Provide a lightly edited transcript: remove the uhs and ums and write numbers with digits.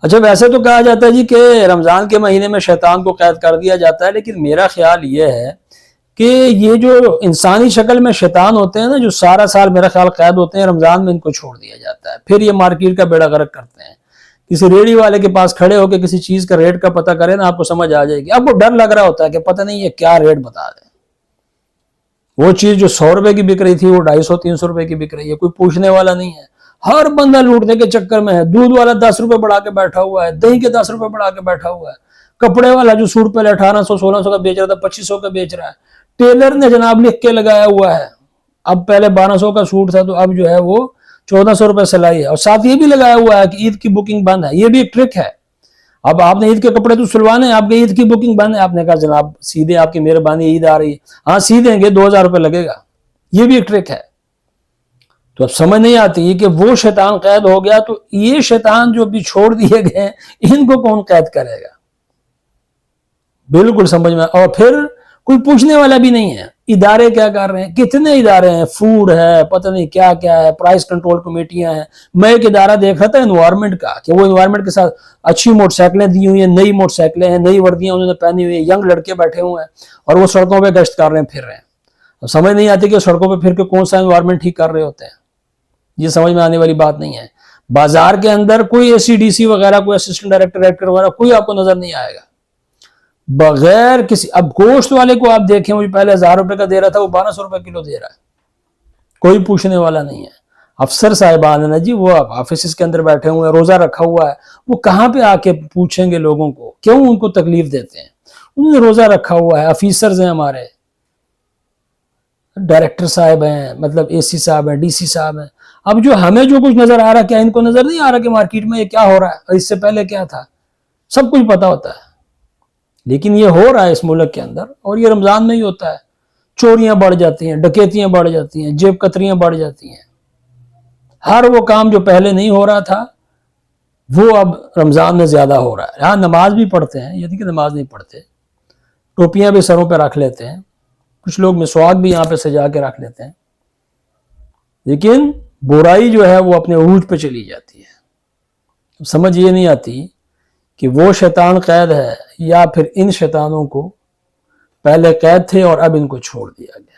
اچھا ویسے تو کہا جاتا ہے جی کہ رمضان کے مہینے میں شیطان کو قید کر دیا جاتا ہے، لیکن میرا خیال یہ ہے کہ یہ جو انسانی شکل میں شیطان ہوتے ہیں نا، جو سارا سال میرا خیال قید ہوتے ہیں، رمضان میں ان کو چھوڑ دیا جاتا ہے، پھر یہ مارکیٹ کا بیڑا غرق کرتے ہیں۔ کسی ریڑھی والے کے پاس کھڑے ہو کے کسی چیز کا ریٹ کا پتہ کرے نا، آپ کو سمجھ آ جائے گی۔ اب وہ ڈر لگ رہا ہوتا ہے کہ پتہ نہیں یہ کیا ریٹ بتا دیں، وہ چیز جو 100 روپے کی بک رہی تھی وہ 250 300 روپے کی بک رہی ہے، کوئی پوچھنے والا نہیں ہے۔ ہر بندہ لوٹنے کے چکر میں ہے۔ دودھ والا 10 روپے بڑھا کے بیٹھا ہوا ہے، دہی کے 10 روپے بڑھا کے بیٹھا ہوا ہے، کپڑے والا جو سوٹ پہلے 1800 1600 کا بیچ رہا تھا 2500 کا بیچ رہا ہے، ٹیلر نے جناب لکھ کے لگایا ہوا ہے، اب پہلے 1200 کا سوٹ تھا تو اب جو ہے وہ 1400 روپے سلائی ہے، اور ساتھ یہ بھی لگایا ہوا ہے کہ عید کی بکنگ بند ہے۔ یہ بھی ایک ٹرک ہے۔ اب آپ نے عید کے کپڑے تو سلوانے ہیں، آپ کے عید کی بکنگ بند ہے، آپ نے کہا جناب سیدھے آپ کی مہربانی عید آ رہی ہے، ہاں سی دیں گے 2000 روپے لگے گا۔ یہ بھی ایک ٹرک ہے۔ تو اب سمجھ نہیں آتی کہ وہ شیطان قید ہو گیا تو یہ شیطان جو بھی چھوڑ دیے گئے ان کو کون قید کرے گا؟ بالکل سمجھ میں۔ اور پھر کوئی پوچھنے والا بھی نہیں ہے۔ ادارے کیا کر رہے ہیں؟ کتنے ادارے ہیں، فوڈ ہے، پتہ نہیں کیا کیا ہے، پرائس کنٹرول کمیٹیاں ہیں۔ میں ایک ادارہ دیکھ رہا تھا انوائرمنٹ کا، کہ وہ انوائرمنٹ کے ساتھ اچھی موٹر سائیکلیں دی ہوئی ہیں، نئی موٹر سائیکلیں ہیں، نئی وردیاں انہوں نے پہنی ہوئی ہیں، ینگ لڑکے بیٹھے ہوئے ہیں اور وہ سڑکوں پہ گشت کر رہے ہیں، پھر رہے ہیں۔ اب سمجھ نہیں آتی کہ سڑکوں پہ پھر کے کون سا انوائرمنٹ ٹھیک کر رہے ہوتے ہیں۔ یہ سمجھ میں آنے والی بات نہیں ہے۔ بازار کے اندر کوئی اے سی ڈی سی وغیرہ، کوئی اسسٹنٹ ڈائریکٹر وغیرہ کوئی آپ کو نظر نہیں آئے گا، بغیر کسی۔ اب گوشت والے کو آپ دیکھیں، وہ پہلے 1000 روپے کا دے رہا تھا، وہ 1200 روپے کلو دے رہا ہے، کوئی پوچھنے والا نہیں ہے۔ افسر صاحبان ہے نا جی، وہ آفیسز کے اندر بیٹھے ہوئے ہیں، روزہ رکھا ہوا ہے، وہ کہاں پہ آ کے پوچھیں گے لوگوں کو؟ کیوں ان کو تکلیف دیتے ہیں؟ انہوں نے روزہ رکھا ہوا ہے۔ آفیسرز ہیں ہمارے، ڈائریکٹر صاحب ہیں، مطلب اے سی صاحب ہیں، ڈی سی صاحب ہیں۔ اب جو ہمیں جو کچھ نظر آ رہا ہے، کیا ان کو نظر نہیں آ رہا کہ مارکیٹ میں یہ کیا ہو رہا ہے اور اس سے پہلے کیا تھا؟ سب کچھ پتا ہوتا ہے، لیکن یہ ہو رہا ہے اس ملک کے اندر، اور یہ رمضان میں ہی ہوتا ہے۔ چوریاں بڑھ جاتی ہیں، ڈکیتیاں بڑھ جاتی ہیں، جیب کتریاں بڑھ جاتی ہیں۔ ہر وہ کام جو پہلے نہیں ہو رہا تھا وہ اب رمضان میں زیادہ ہو رہا ہے۔ ہاں نماز بھی پڑھتے ہیں، یہ نہیں کہ نماز نہیں پڑھتے، ٹوپیاں بھی سروں پہ رکھ لیتے ہیں، کچھ لوگ مسواک بھی یہاں پہ سجا کے رکھ لیتے ہیں، لیکن برائی جو ہے وہ اپنے عروج پہ چلی جاتی ہے۔ سمجھ یہ نہیں آتی کہ وہ شیطان قید ہے یا پھر ان شیطانوں کو پہلے قید تھے اور اب ان کو چھوڑ دیا گیا۔